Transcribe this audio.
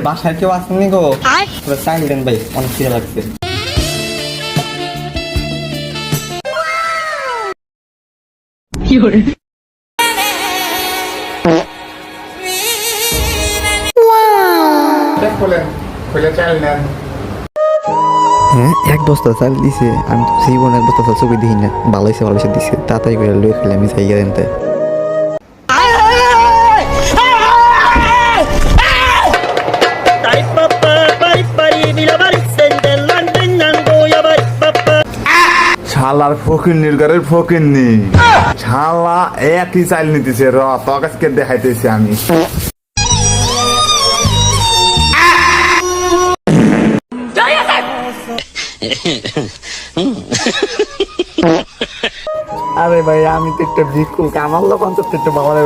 বাসায় কেউ আসেনি গো? পুরো চাইল দেন ভাই, অনেক খিদে লাগছে। হ্যাঁ, এক বস্তা চাল দিছে। আমি তো জীবন এক বস্তা চাল চোখে দিই না। ভালো হয়েছে দিছে, তাড়াতাড়ি করে লয়ে খেলে আমি যাই দেনতে। শালার ফকির নির্গারের ফকির নি শালা একই চাল নিতেছে। র তকাজকে দেখাইতেছি আমি। আরে ভাই, আমি তো একটা ভিক্ষুক, আমার লোক অন্তত একটু বাবার